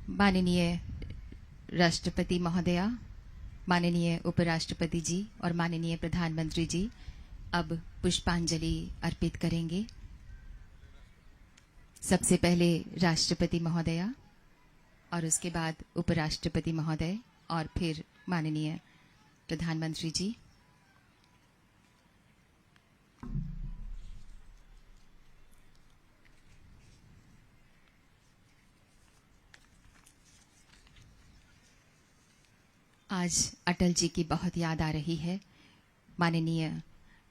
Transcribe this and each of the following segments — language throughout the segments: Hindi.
माननीय राष्ट्रपति महोदया, माननीय उपराष्ट्रपति जी और माननीय प्रधानमंत्री जी अब पुष्पांजलि अर्पित करेंगे। सबसे पहले राष्ट्रपति महोदया और उसके बाद उपराष्ट्रपति महोदय और फिर माननीय प्रधानमंत्री जी। आज अटल जी की बहुत याद आ रही है। माननीय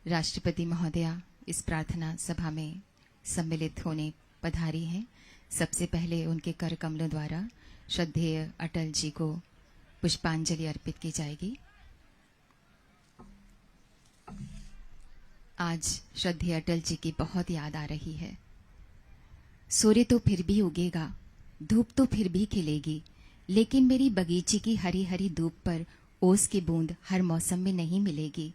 राष्ट्रपति महोदया इस प्रार्थना सभा में सम्मिलित होने पधारी हैं। सबसे पहले उनके कर कमलों द्वारा श्रद्धेय अटल जी को पुष्पांजलि अर्पित की जाएगी। आज श्रद्धेय अटल जी की बहुत याद आ रही है। सूर्य तो फिर भी उगेगा, धूप तो फिर भी खिलेगी, लेकिन मेरी बगीचे की हरी हरी धूप पर ओस की बूंद हर मौसम में नहीं मिलेगी।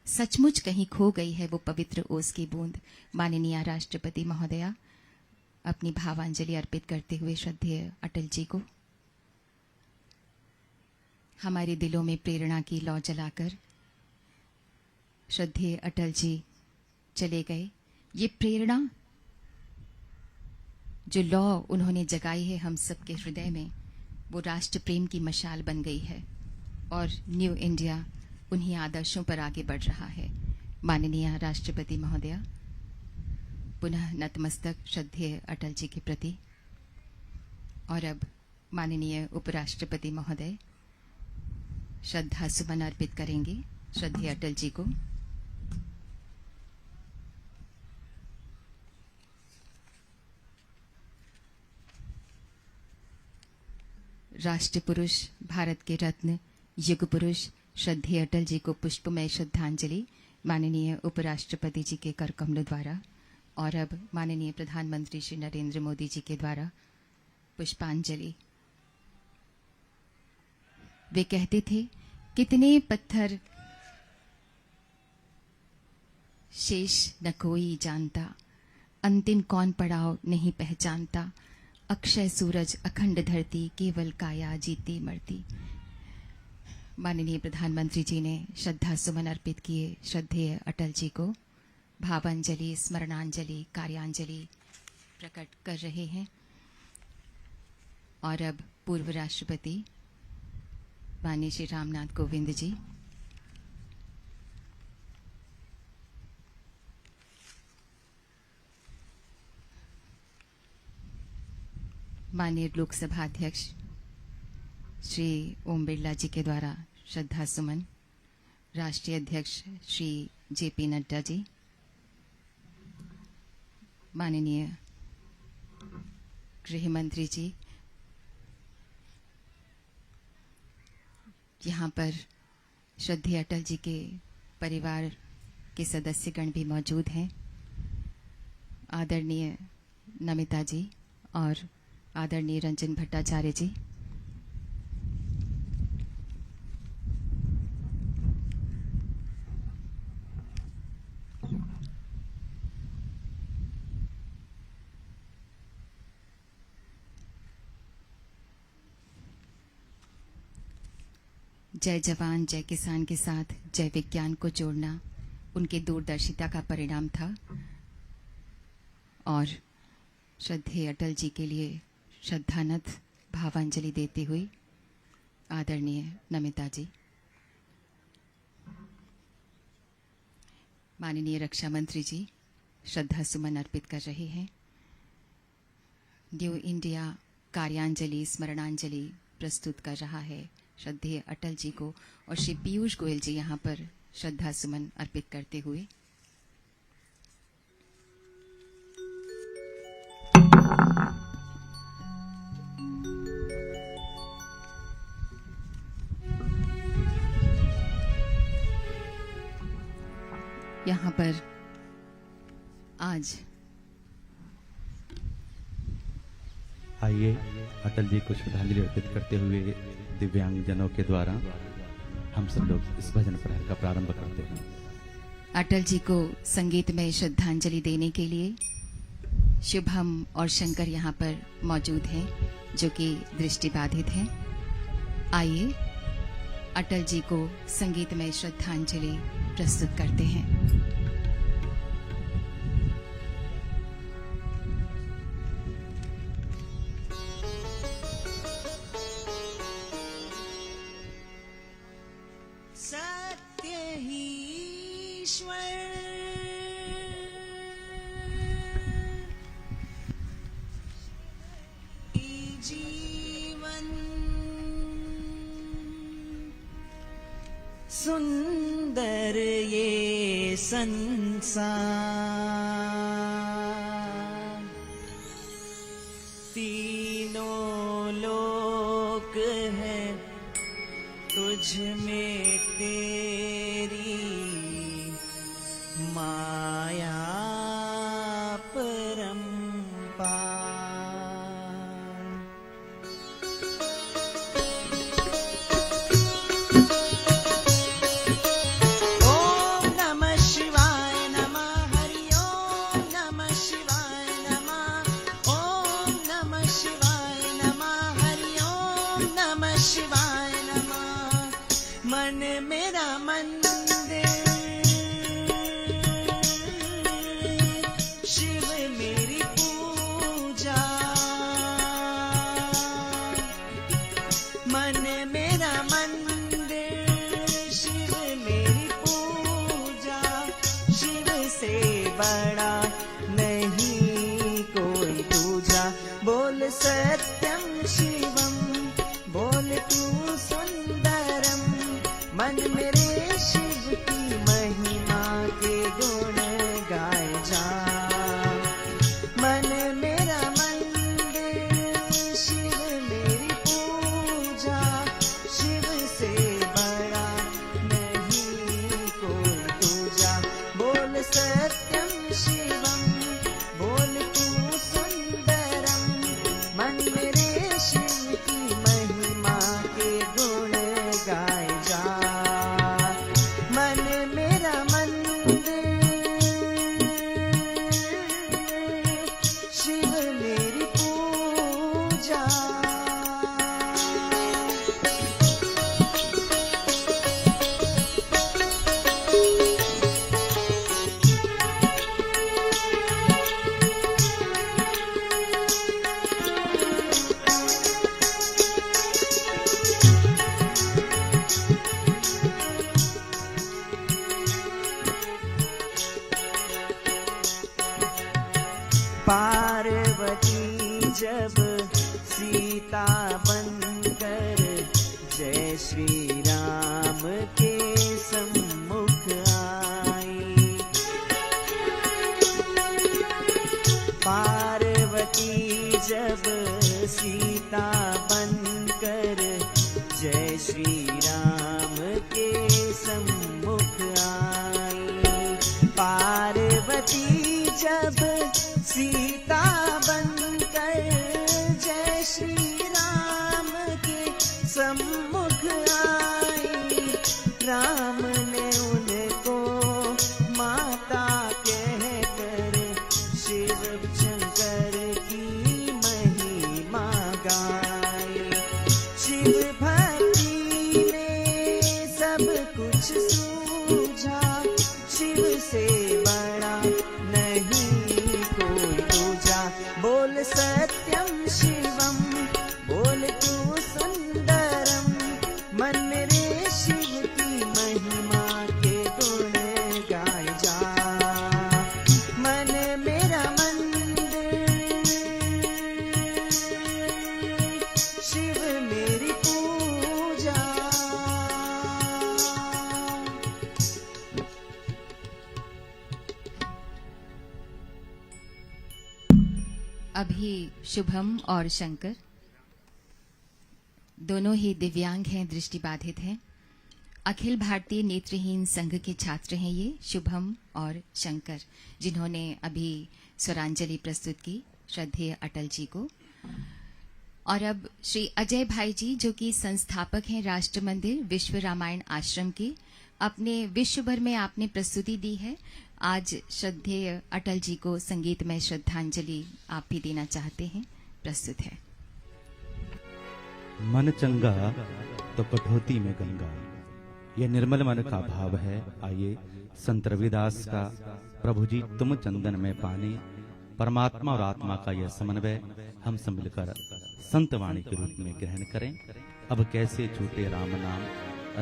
सचमुच कहीं खो गई है वो पवित्र ओस की बूंद। माननीय राष्ट्रपति महोदया अपनी भावांजलि अर्पित करते हुए श्रद्धेय अटल जी को हमारे दिलों में प्रेरणा की लौ जलाकर श्रद्धेय अटल जी चले गए। ये प्रेरणा जो लौ उन्होंने जगाई है हम सबके हृदय में, वो राष्ट्र प्रेम की मशाल बन गई है और न्यू इंडिया उन्हीं आदर्शों पर आगे बढ़ रहा है। माननीय राष्ट्रपति महोदया पुनः नतमस्तक श्रद्धेय अटल जी के प्रति। और अब माननीय उपराष्ट्रपति महोदय श्रद्धा सुमन अर्पित करेंगे श्रद्धेय अटल जी को। राष्ट्र पुरुष, भारत के रत्न, युग पुरुष श्रद्धेय अटल जी को पुष्पमय श्रद्धांजलि माननीय उपराष्ट्रपति जी के कर कमलों द्वारा और अब माननीय प्रधानमंत्री श्री नरेंद्र मोदी जी के द्वारा पुष्पांजलि। वे कहते थे, कितने पत्थर शेष न कोई जानता, अंतिम कौन पड़ाव नहीं पहचानता, अक्षय सूरज अखंड धरती, केवल काया जीती मरती। माननीय प्रधानमंत्री जी ने श्रद्धा सुमन अर्पित किए श्रद्धेय अटल जी को। भावांजलि, स्मरणांजलि, कार्यांजलि प्रकट कर रहे हैं। और अब पूर्व राष्ट्रपति माननीय श्री रामनाथ कोविंद जी, माननीय लोकसभा अध्यक्ष श्री ओम बिरला जी के द्वारा श्रद्धा सुमन, राष्ट्रीय अध्यक्ष श्री जेपी नड्डा जी, माननीय गृह मंत्री जी, यहाँ पर श्रद्धेय अटल जी के परिवार के सदस्यगण भी मौजूद हैं। आदरणीय नमिता जी और आदरणीय रंजन भट्टाचार्य जी, जय जवान जय किसान के साथ जय विज्ञान को जोड़ना उनके दूरदर्शिता का परिणाम था। और श्रद्धेय अटल जी के लिए श्रद्धानथ भावांजलि देते हुए आदरणीय नमिता जी, माननीय रक्षा मंत्री जी श्रद्धा सुमन अर्पित कर रहे हैं। न्यू इंडिया कार्यांजलि, स्मरणांजलि प्रस्तुत कर रहा है श्रद्धेय अटल जी को और श्री पीयूष गोयल जी यहाँ पर श्रद्धा सुमन अर्पित करते हुए। यहाँ पर आज आइए अटल जी को श्रद्धांजलि अर्पित करते हुए दिव्यांगजनों के द्वारा हम सब लोग इस भजन प्रहर का प्रारंभ करते हैं। अटल जी को संगीत में श्रद्धांजलि देने के लिए शुभम और शंकर यहाँ पर मौजूद हैं, जो कि दृष्टिबाधित हैं। आइए अटल जी को संगीतमय श्रद्धांजलि प्रस्तुत करते हैं। सत्य ही ईश्वर जीवन सुंदर ये संसार, तीनों लोक है तुझ में तेरी माया परंपार। ओम नमः शिवाय नमः, हरि ओम नमः शिवाय नमः, ओम नमः शिवाय नमः, हरि ओम नमः शिवाय नमः। मन मेरा मंदिर, शिव मेरी पूजा। मन मेरा मंदिर, शिव मेरी पूजा। शिव से बड़ा नहीं कोई दूजा। बोल सत्यम शिवम, बोल तू सुंदरम। मन मेरे शिव की महिमा के गुण गाए जा। मन मेरा मंदिर, शिव मेरी पूजा। शिव से बड़ा नहीं कोई दूजा। बोल सत्यम शिवम, बोल तू सुंदरम। मन मेरे शिव की महिमा के गुण गाए जा। मन मेरा मंदिर, शिव मेरी पूजा। पार्वती जब सीता बनकर जय श्री राम के सम्मुख आई। पार्वती जब सीता बनकर जय श्री राम के सम्मुख आई। पार्वती जब सीता बनकर जय श्री राम के सम्मुख आई। राम ने उनको माता कहकर शिव शंकर की महिमा गाई। शिव भक्ति में सब कुछ सूझा। शिव से बड़ा नहीं कोई दूजा। बोल सत्यम शिवम, बोल तू सुंदरम। मन मेरे शिव की महिमा के गुण गाए जा। मन मेरा मंदिर, शिव मेरी पूजा। अभी शुभम और शंकर दोनों ही दिव्यांग हैं, दृष्टिबाधित हैं। अखिल भारतीय नेत्रहीन संघ के छात्र हैं ये शुभम और शंकर, जिन्होंने अभी स्वरांजलि प्रस्तुत की श्रद्धेय अटल जी को। और अब श्री अजय भाई जी, जो कि संस्थापक हैं राष्ट्र मंदिर विश्व रामायण आश्रम के, अपने विश्व भर में आपने प्रस्तुति दी है। आज श्रद्धेय अटल जी को संगीतमय श्रद्धांजलि आप भी देना चाहते हैं। प्रस्तुत है। मन मेरा मंदिर, शिव मेरी पूजा। शिव से बड़ा नहीं कोई दूजा। बोल सत्यम शिवम, बोल तू सुंदरम। मन मेरा मंदिर, शिव मेरी पूजा। शिव से बड़ा नहीं कोई दूजा। बोल सत्यम शिवम, बोल तू सुंदरम। मन मेरा मंदिर, शिव मेरी पूजा। मन चंगा तो कठौती में गंगा, यह निर्मल मन का भाव है। आइए संत रविदास का प्रभु जी तुम चंदन में पानी, परमात्मा और आत्मा का यह समन्वय हम सब मिलकर संत वाणी के रूप में ग्रहण करें। अब कैसे छूटे राम नाम,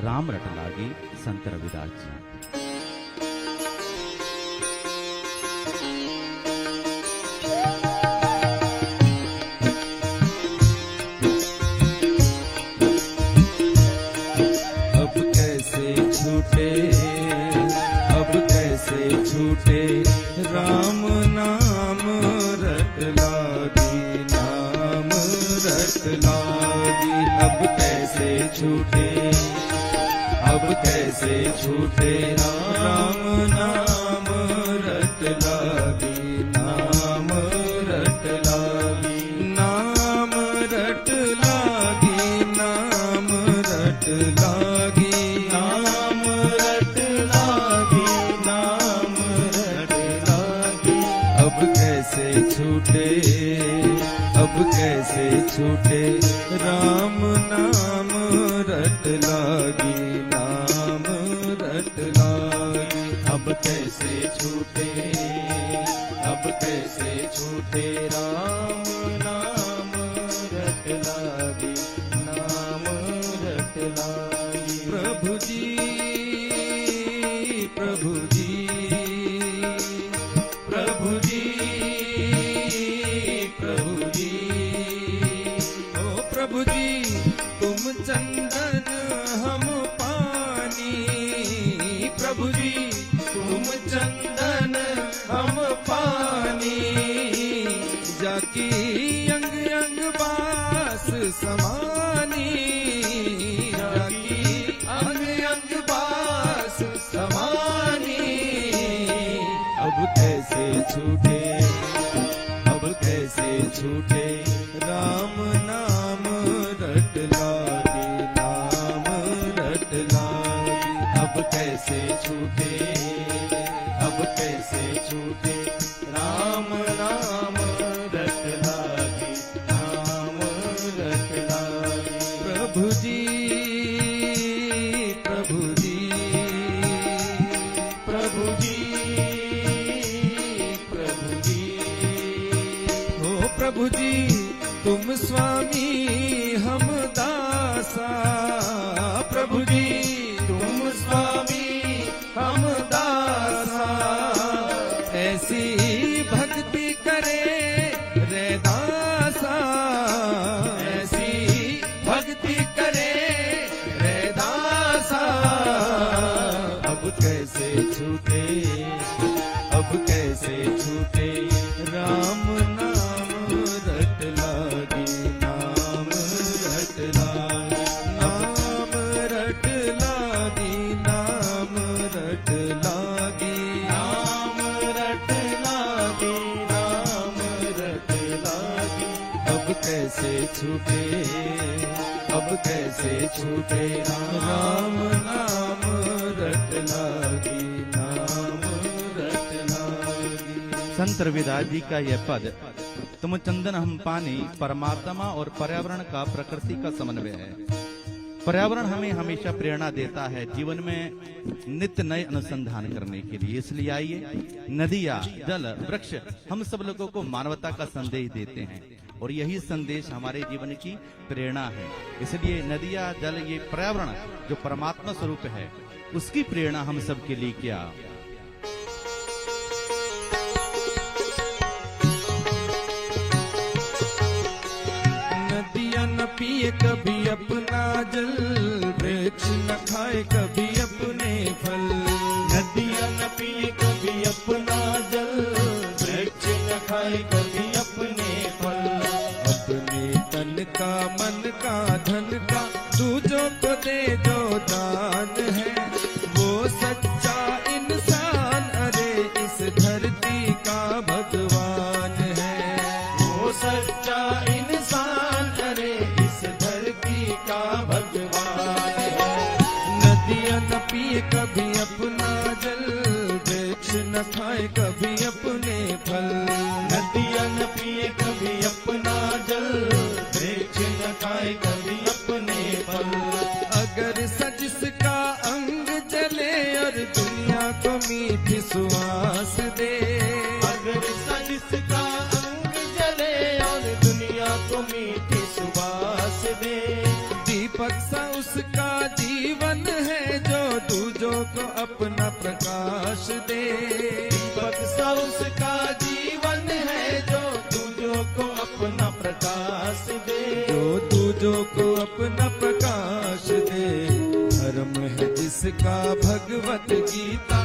राम रट लागी, संत रविदास जी। अब कैसे छूटे राम नाम रट लागी, नाम रट लागी। अब कैसे छूटे, अब कैसे छूटे राम नाम रट लागी, नाम रट लागी, नाम रट लागी, नाम रट लागी, नाम रट लागी, नाम रट लागी। अब कैसे छूटे, अब कैसे छूटे राम नाम रट लागी, नाम रट लागी। अब कैसे छूटे, अब कैसे छूटे राम नाम रट लागी, नाम रट लागी। प्रभु जी, प्रभु जी, प्रभु जी, प्रभु जी, ओ प्रभु जी तुम चंदन हम पानी, प्रभु जी तुम चंदन हम पानी, जाकी अंग अंग बास समानी, जाकी अंग अंग बास समानी। अब कैसे छूटे, अब कैसे छूटे राम नाम रट लागी, नाम रट लागी। अब कैसे छूटे, अब कैसे छूटे राम नाम रट लागी, नाम रट लागी। प्रभु जी, प्रभु जी, प्रभु जी, प्रभु जी, ओ प्रभु जी तुम स्वामी हम दासा, प्रभु जी तुम स्वामी हम दासा। ऐसी भक्ति करे रे दासा, ऐसी भक्ति करे रे दासा। अब कैसे छूटे, अब कैसे छूटे राम नाम रट लागी, नाम रट लागी, नाम रट लागी, नाम रट लागी, नाम रट लागी, नाम रट लागी। अब कैसे छूटे, अब कैसे छूटे राम नाम रट लागी, नाम रट लागी। संत रविदास जी का यह पद, तुम चंदन हम पानी, परमात्मा और पर्यावरण का प्रकृति का समन्वय है। पर्यावरण हमें हमेशा प्रेरणा देता है जीवन में नित्य नए अनुसंधान करने के लिए। इसलिए आइए नदियां, जल, वृक्ष हम सब लोगों को मानवता का संदेश देते हैं और यही संदेश हमारे जीवन की प्रेरणा है। इसलिए नदियां, जल, ये पर्यावरण जो परमात्मा स्वरूप है, उसकी प्रेरणा हम सब के लिए क्या। न पिए कभी अपना जल, वृक्ष न खाए कभी अपने फल। नदियाँ न पिए कभी अपना जल, वृक्ष न खाए कभी अपने फल। अपने तन का, मन का, धन का दूजों को दे जो दान है, वो सच्चा इंसान अरे इस धरती का भगवान है। वो सच्चा इंसान अरे इस धरती का भगवान है। नदियाँ न पिए कभी अपना जल, वृक्ष न खाए कभी अपने फल। नदियाँ न पिए कभी अपना जल, वृक्ष न खाए कभी अपना प्रकाश दे। दीपक सा उसका जीवन है जो दूजों को अपना प्रकाश दे। जो दूजों को अपना प्रकाश दे। धर्म है जिसका भगवत गीता,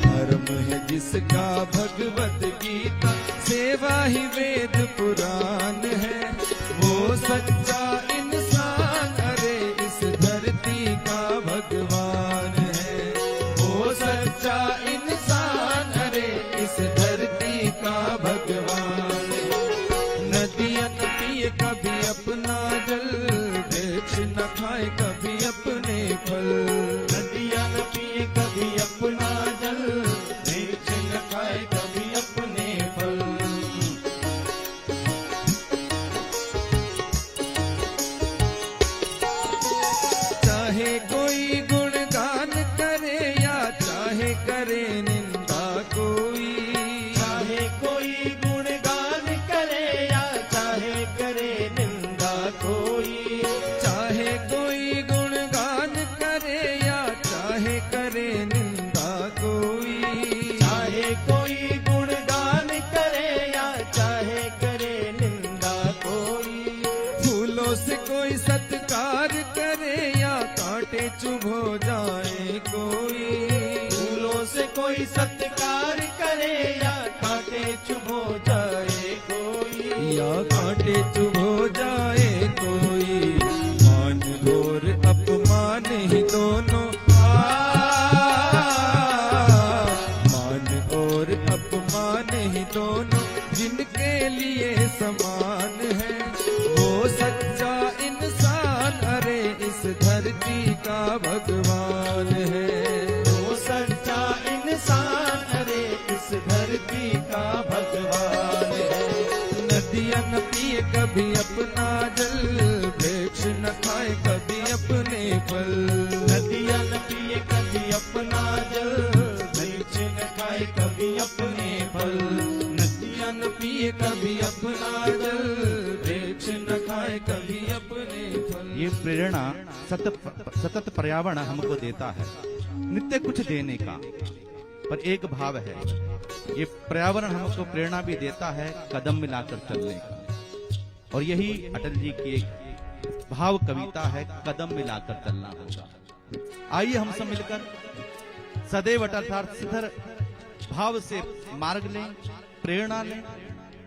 धर्म है जिसका भगवत गीता। सेवा ही वेद पुराण है, वो सच्चा इंसान अरे इस धरती का भगवान है। वो सच्चा इंसान अरे इस धरती का भगवान है। नदियाँ न पिए कभी अपना जल, वृक्ष न खाए कभी अपने फल। नदियाँ न पिए कभी अपना जल, वृक्ष न खाए कभी अपने फल। चाहे कोई गुणगान करे या चाहे करे निंदा कोई। चाहे कोई गुणगान करे या चाहे करे निंदा कोई। चाहे कोई गुणगान करे या चाहे करे निंदा कोई। चाहे कोई गुणगान करे या चाहे करे निंदा कोई। फूलों से कोई सत्कार करे या कांटे चुभो जाए कोई। फूलों से कोई सत्कार करे या कांटे चुभो जाए कोई। या कांटे चुभो जाए कोई। मान और अपमान ही दोनों, मान और अपमान ही दोनों जिनके लिए समान है। वो सच्चा इंसान अरे इस धरती का भगवान है। वो सच्चा इंसान अरे इस धरती का भगवान है। नदियाँ न पिए कभी अपना जल, वृक्ष न खाए कभी अपने फल। नदियाँ न पिए कभी अपना जल, वृक्ष न खाए कभी अपने फल। नदियाँ न पिए कभी अपना जल, वृक्ष न खाए कभी अपने फल। ये प्रेरणा सतत पर्यावरण हमको देता है, नित्य कुछ देने का। पर एक भाव है, ये पर्यावरण हमको प्रेरणा भी देता है कदम मिलाकर चलने का। और यही अटल जी की एक भाव कविता है, कदम मिलाकर चलना होगा। आइए हम सब मिलकर सदैव अर्थात स्थिर भाव से मार्ग लें, प्रेरणा लें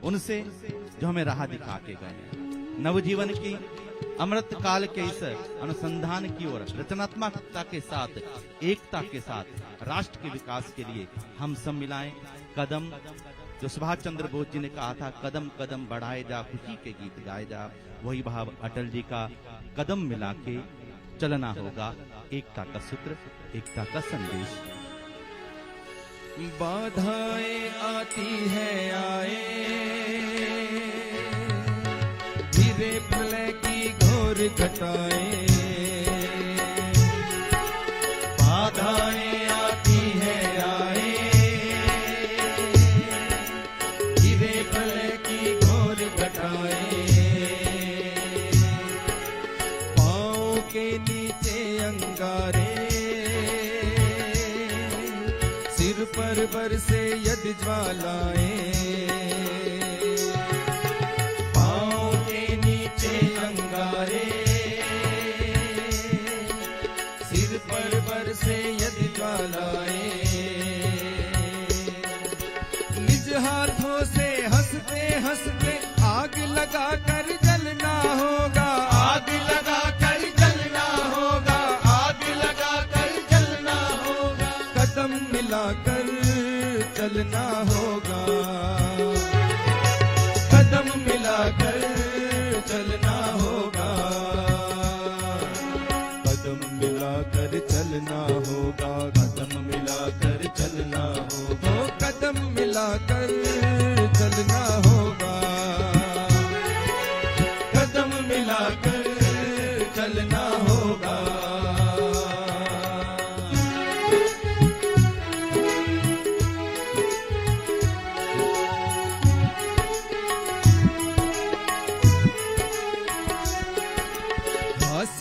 उनसे जो हमें राह दिखा के गए। नवजीवन की अमृत काल के इस अनुसंधान की ओर रचनात्मकता के साथ, एकता के साथ राष्ट्र के विकास के लिए हम सब मिलाएं कदम। जो सुभाष चंद्र बोस जी ने कहा था, कदम कदम बढ़ाए जा, खुशी के गीत गाए जा, वही भाव अटल जी का कदम मिला के चलना होगा। एकता का सूत्र, एकता का संदेश। बाधाएं आती है आए, धीरे प्रलय की घोर घटाएं। बाधाएं आती है आए, धीरे प्रलय की घोर घटाएं। पाँव के नीचे अंगारे, सिर पर बरसे यदि ज्वालाएं। पाँव के नीचे अंगारे, सिर पर बरसे यदि ज्वालाएं। निज हाथों से हंसते हंसते आग लगा कर जलना होगा। आग लगा कर जलना होगा, आग लगा कर जलना होगा। कदम मिलाकर चलना होगा। कदम मिलाकर चलना होगा। कदम मिलाकर चलना होगा। कदम मिलाकर चलना होगा। कदम मिलाकर चलना होगा। कदम मिलाकर चलना होगा।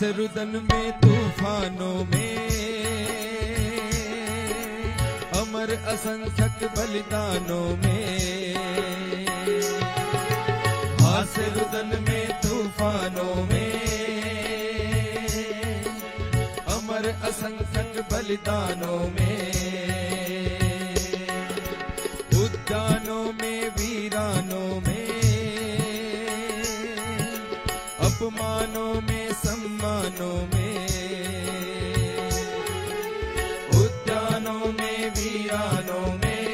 हास्य रुदन में तूफानों में अमर असंख्यक बलिदानों में, हास्य रुदन में तूफानों में अमर असंख्यक बलिदानों में, उद्यानों में वीरानों में अपमानों में सम्मानों में, उद्यानों में वीरानों में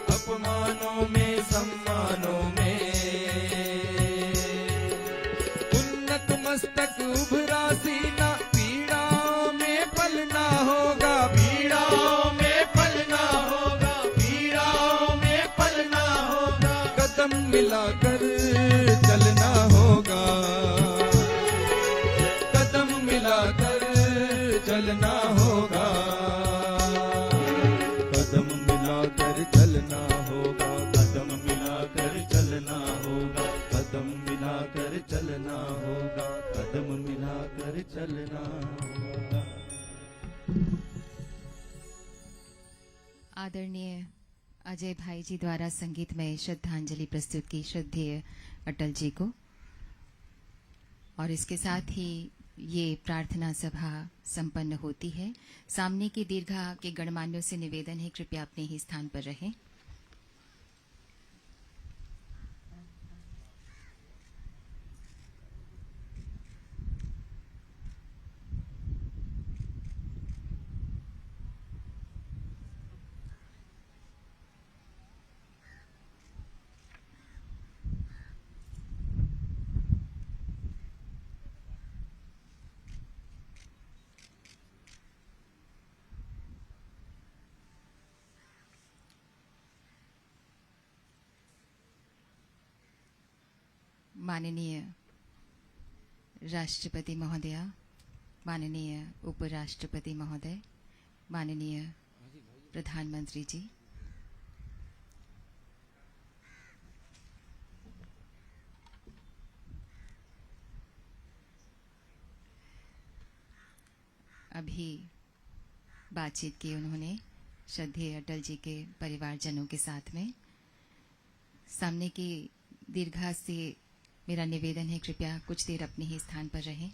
अपमानों में सम्मानों में, उन्नत मस्तक उभरा सीना पीड़ाओं में पलना होगा, पीड़ाओं में पलना होगा, पीड़ाओं में पलना होगा, कदम मिलाकर चलना होगा, कदम मिलाकर चलना होगा, कदम मिलाकर चलना होगा, कदम मिलाकर चलना होगा, कदम मिलाकर चलना होगा, कदम मिलाकर चलना होगा। आदरणीय अजय भाई जी द्वारा संगीतमय श्रद्धांजलि प्रस्तुत की श्रद्धेय अटल जी को, और इसके साथ ही ये प्रार्थना सभा संपन्न होती है। सामने की दीर्घा के गणमान्यों से निवेदन है, कृपया अपने ही स्थान पर रहें। माननीय राष्ट्रपति महोदया, माननीय उपराष्ट्रपति महोदय, माननीय प्रधानमंत्री जी, अभी बातचीत की उन्होंने श्रद्धेय अटल जी के परिवारजनों के साथ में। सामने की दीर्घा से मेरा निवेदन है, कृपया कुछ देर अपने ही स्थान पर रहें।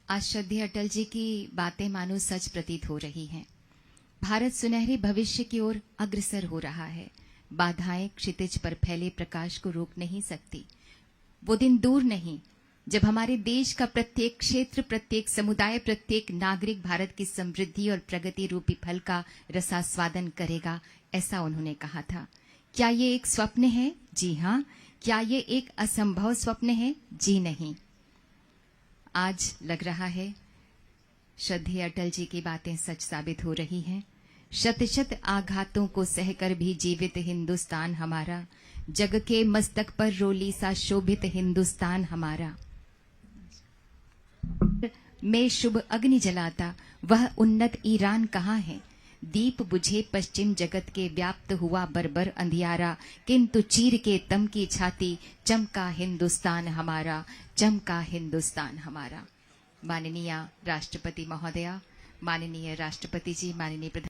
आज श्रद्धेय अटल जी की बातें मानो सच प्रतीत हो रही हैं। भारत सुनहरे भविष्य की ओर अग्रसर हो रहा है। बाधाएं क्षितिज पर फैले प्रकाश को रोक नहीं सकती। वो दिन दूर नहीं जब हमारे देश का प्रत्येक क्षेत्र, प्रत्येक समुदाय, प्रत्येक नागरिक भारत की समृद्धि और प्रगति रूपी फल का रसास्वादन करेगा, ऐसा उन्होंने कहा था। क्या ये एक स्वप्न है? जी हाँ। क्या ये एक असंभव स्वप्न है? जी नहीं। आज लग रहा है श्रद्धेय अटल जी की बातें सच साबित हो रही हैं। शत शत आघातों को सहकर भी जीवित हिंदुस्तान हमारा, जग के मस्तक पर रोली सा शोभित हिंदुस्तान हमारा। में शुभ अग्नि जलाता वह उन्नत ईरान कहाँ है? दीप बुझे पश्चिम जगत के व्याप्त हुआ बर्बर अंधियारा, किंतु चीर के तम की छाती चमका हिंदुस्तान हमारा, चमका हिंदुस्तान हमारा। माननीय राष्ट्रपति महोदया, माननीय राष्ट्रपति जी, माननीय प्रधान